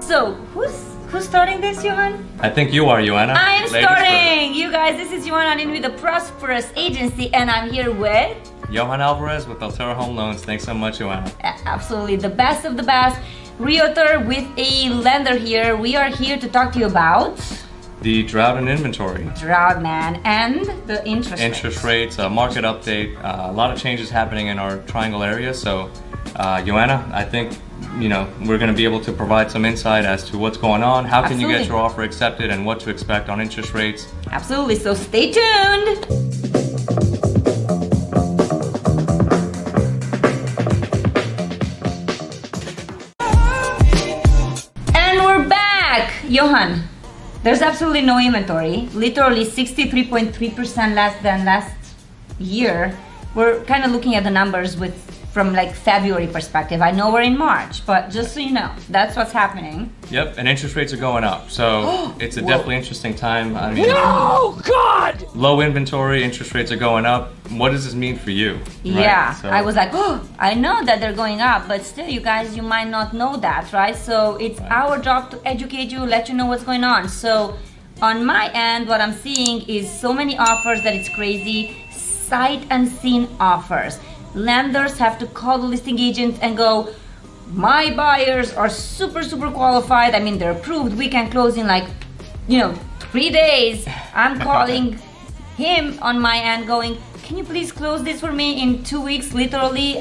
So, who's starting this, Johan? I think you are, Yoana. I am starting! You guys, this is Yoana Nin with the Prosperous Agency, and I'm here with... Johan Alvarez with Altera Home Loans. Thanks so much, Yoana. Absolutely, the best of the best. Realtor with a lender here. We are here to talk to you about... The drought in inventory. Drought, man, and the interest rates, market update, a lot of changes happening in our triangle area. So, Yoana, I think we're going to be able to provide some insight as to what's going on, how can you get your offer accepted, and what to expect on interest rates. Absolutely. So stay tuned. And we're back, Johan. There's absolutely no inventory, literally 63.3% less than last year. We're kind of looking at the numbers from like February perspective. I know we're in March, but just so you know, that's what's happening. Yep, and interest rates are going up, so it's a definitely interesting time. I mean, no, God! Low inventory, interest rates are going up. What does this mean for you? Yeah, right? So, I was like, oh, I know that they're going up, but still, you guys, you might not know that, right? So it's our job to educate you, let you know what's going on. So on my end, what I'm seeing is so many offers that it's crazy. Sight unseen offers. Lenders have to call the listing agents and go, my buyers are super qualified. I mean, they're approved. We can close in like 3 days. I'm calling him on my end going, can you please close this for me in 2 weeks? Literally,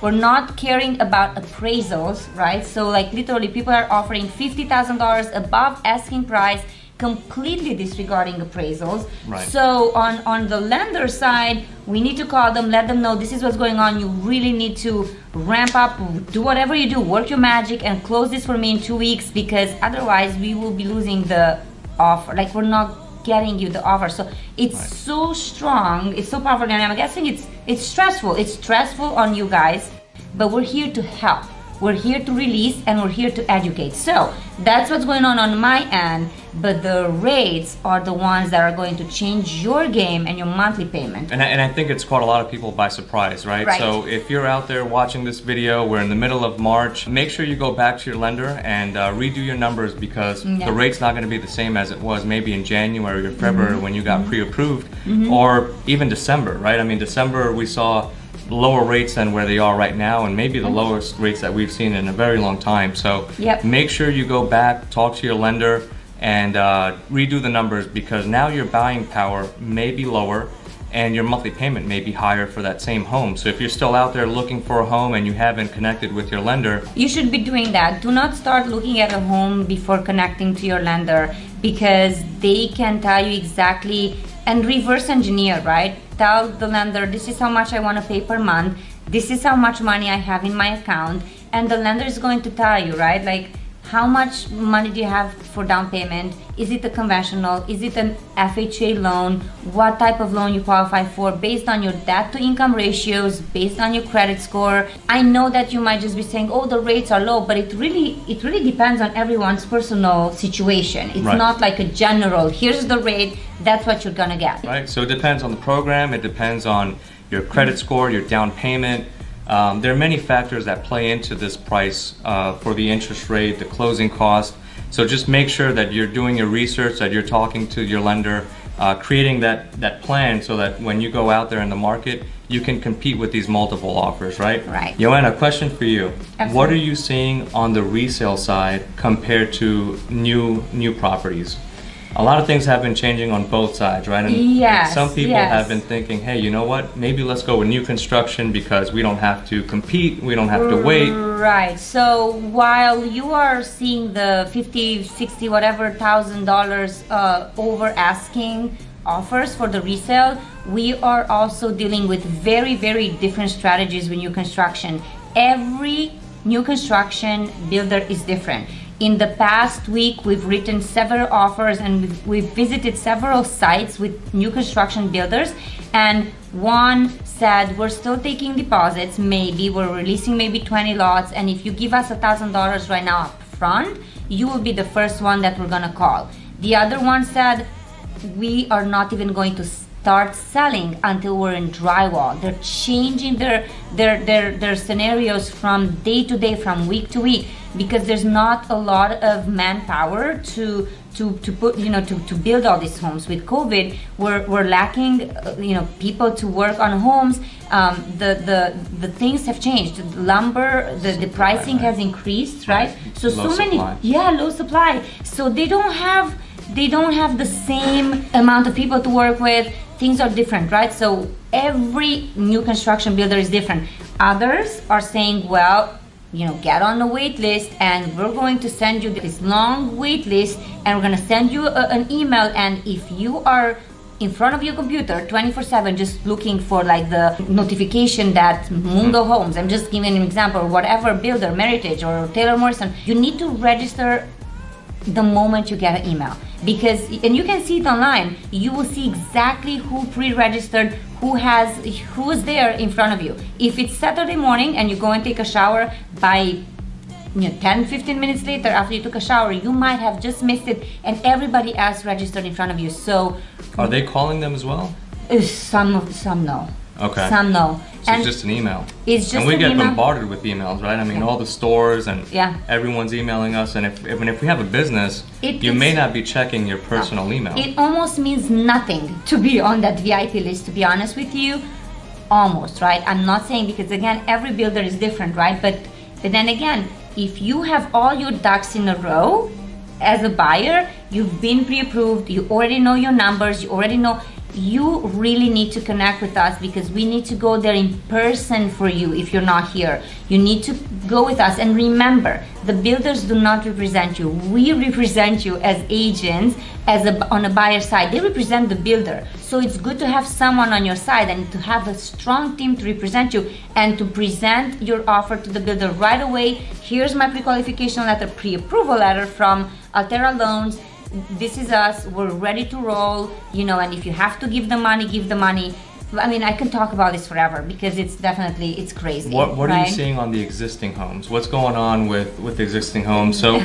we're not caring about appraisals, right? So like literally people are offering $50,000 above asking price, completely disregarding appraisals. Right. So on the lender side, we need to call them, let them know this is what's going on. You really need to ramp up, do whatever you do, work your magic and close this for me in 2 weeks, because otherwise we will be losing the offer. Like we're not getting you the offer. So it's so strong, it's so powerful, and I'm guessing it's stressful. It's stressful on you guys, but we're here to help. We're here to release and we're here to educate. So that's what's going on my end, but the rates are the ones that are going to change your game and your monthly payment. And I think it's caught a lot of people by surprise, right? So if you're out there watching this video, we're in the middle of March, make sure you go back to your lender and redo your numbers, because the rate's not going to be the same as it was maybe in January or February when you got pre-approved, or even December, right? I mean, December we saw lower rates than where they are right now, and maybe the lowest rates that we've seen in a very long time. So make sure you go back, talk to your lender, and redo the numbers, because now your buying power may be lower and your monthly payment may be higher for that same home. So if you're still out there looking for a home and you haven't connected with your lender, you should be doing that. Do not start looking at a home before connecting to your lender, because they can tell you exactly, and reverse engineer, right? Tell the lender, this is how much I want to pay per month, this is how much money I have in my account, and the lender is going to tell you, right? Like, how much money do you have for down payment? Is it a conventional? Is it an FHA loan? What type of loan you qualify for based on your debt to income ratios, based on your credit score. I know that you might just be saying, oh, the rates are low, but it really depends on everyone's personal situation. It's not like a general, here's the rate, that's what you're gonna get. Right, so it depends on the program, it depends on your credit score, your down payment. There are many factors that play into this price for the interest rate, the closing cost. So just make sure that you're doing your research, that you're talking to your lender, creating that plan so that when you go out there in the market, you can compete with these multiple offers, right? Right. Yoana, a question for you. Absolutely. What are you seeing on the resale side compared to new properties? A lot of things have been changing on both sides, right? And some people have been thinking, hey, you know what? Maybe let's go with new construction because we don't have to compete, we don't have to wait. Right. So while you are seeing the $50, $60, whatever $1,000 over asking offers for the resale, we are also dealing with very different strategies with new construction. Every new construction builder is different. In the past week, we've written several offers and we've visited several sites with new construction builders, and one said, we're still taking deposits, maybe we're releasing maybe 20 lots, and if you give us $1,000 right now up front, you will be the first one that we're gonna call. The other one said, we are not even going to start selling until we're in drywall. They're changing their scenarios from day to day, from week to week, because there's not a lot of manpower to put, you know, to build all these homes. With COVID, we're lacking, you know, people to work on homes. The things have changed. Lumber, the pricing has increased, right? So many, low supply. So they don't have the same amount of people to work with. Things are different, right? So every new construction builder is different. Others are saying, well, you know, get on the wait list, and we're going to send you this long wait list, and we're going to send you an email, and if you are in front of your computer 24/7 just looking for like the notification that Mungo Homes, I'm just giving an example, or whatever builder, Meritage or Taylor Morrison, you need to register the moment you get an email, because, and you can see it online, you will see exactly who pre-registered, who is there in front of you. If it's Saturday morning and you go and take a shower, by, you know, 10-15 minutes later after you took a shower, you might have just missed it, and everybody else registered in front of you. So are they calling them as well? Some no. Okay. Some no. So it's just an email. It's just and we get email. bombarded with emails, right? I mean, all the stores and yeah, everyone's emailing us. And if we have a business, you may not be checking your personal email. It almost means nothing to be on that VIP list, to be honest with you. Almost, right? I'm not saying, because again, every builder is different, right? But then again, if you have all your ducks in a row as a buyer, you've been pre-approved, you already know your numbers, you already know, you really need to connect with us, because we need to go there in person for you. If you're not here, you need to go with us. And remember, the builders do not represent you. We represent you as agents, on a buyer side. They represent the builder. So it's good to have someone on your side, and to have a strong team to represent you, and to present your offer to the builder right away. Here's my pre-qualification letter, pre-approval letter from Altera Loans. This is us, we're ready to roll, you know, and if you have to give the money, give the money. I mean, I can talk about this forever, because it's crazy. What right? are you seeing on the existing homes? What's going on with the existing homes? So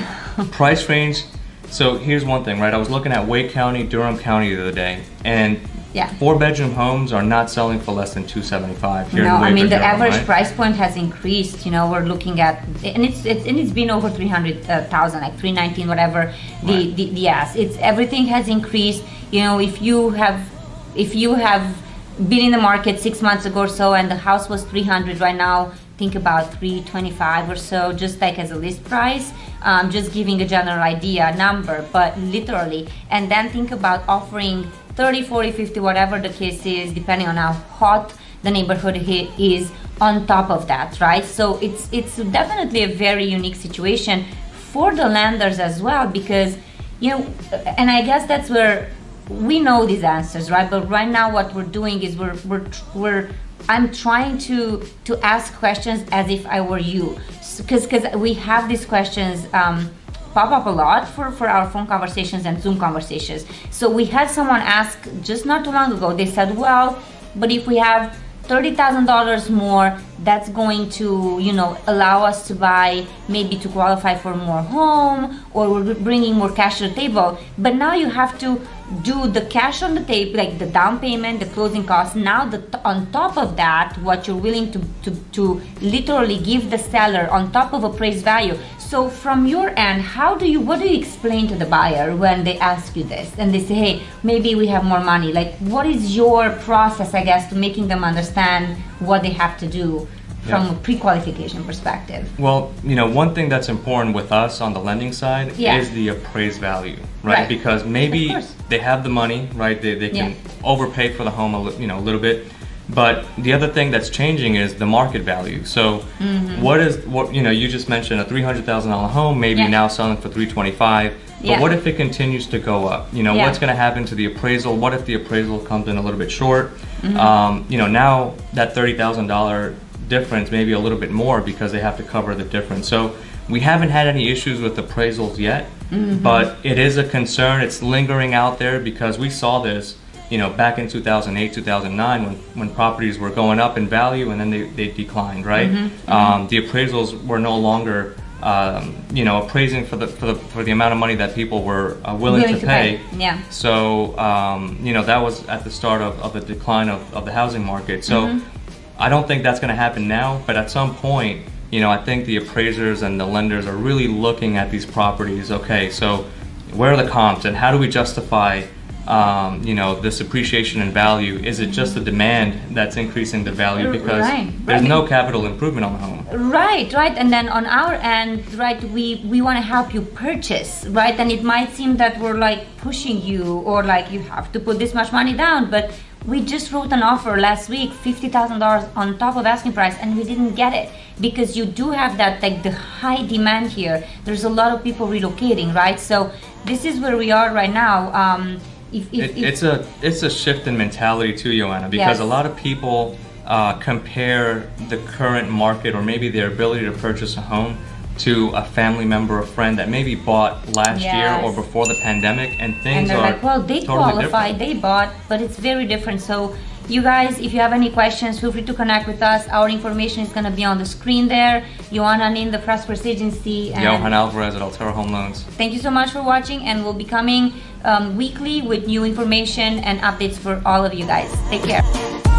price range, so here's one thing, right? I was looking at Wake County, Durham County the other day, and 4-bedroom homes are not selling for less than $275 here in Wake I mean, the Durham, average right? price point has increased. You know, we're looking at, and it's been over 300,000, like 319, whatever. Yes, everything has increased. You know, if you have been in the market 6 months ago or so, and the house was 300, right now think about 325 or so, just like as a list price. Just giving a general idea number, but literally. And then think about offering 30, 40, 50, whatever the case is, depending on how hot the neighborhood is, on top of that, right? So it's definitely a very unique situation for the lenders as well, because, you know, and I guess that's where we know these answers, right? But right now what we're doing is I'm trying to ask questions as if I were you, because we have these questions pop up a lot for our phone conversations and Zoom conversations. So we had someone ask just not too long ago. They said, well, but if we have $30,000 more, that's going to, you know, allow us to buy, maybe to qualify for more home, or we're bringing more cash to the table. But now you have to do the cash on the table, like the down payment, the closing costs. Now on top of that, what you're willing to literally give the seller on top of appraised value. So from your end, what do you explain to the buyer when they ask you this and they say, hey, maybe we have more money? Like, what is your process, I guess, to making them understand what they have to do from a pre-qualification perspective? Well, you know, one thing that's important with us on the lending side is the appraised value, right? Because maybe they have the money, right? They can overpay for the home a little bit. But the other thing that's changing is the market value. So what you know, you just mentioned a $300,000 home, maybe now selling for $325,000. But what if it continues to go up? You know, what's going to happen to the appraisal? What if the appraisal comes in a little bit short? You know, now that $30,000 difference, maybe a little bit more, because they have to cover the difference. So we haven't had any issues with appraisals yet, but it is a concern. It's lingering out there, because we saw this, you know, back in 2008, 2009, when properties were going up in value and then they declined, right? The appraisals were no longer you know, appraising for the amount of money that people were willing to pay. Yeah. So you know, that was at the start of the decline of the housing market. So I don't think that's going to happen now, but at some point, you know, I think the appraisers and the lenders are really looking at these properties. Okay, so where are the comps and how do we justify you know, this appreciation in value? Is it just the demand that's increasing the value because there's no capital improvement on the home? Right. And then on our end, right, we want to help you purchase, right? And it might seem that we're like pushing you or like you have to put this much money down, but we just wrote an offer last week, $50,000 on top of asking price, and we didn't get it because you do have that, like, the high demand here. There's a lot of people relocating, right? So this is where we are right now. It's a shift in mentality too, Yoana, because a lot of people compare the current market or maybe their ability to purchase a home to a family member or friend that maybe bought last year or before the pandemic, and things they're are like, well, they totally qualified, they bought, but it's very different. So you guys, if you have any questions, feel free to connect with us. Our information is going to be on the screen there. Yoana Nin, the Prosperous Agency, and Johan Alvarez at Altera Home Loans. Thank you so much for watching, and we'll be coming weekly with new information and updates for all of you guys. Take care.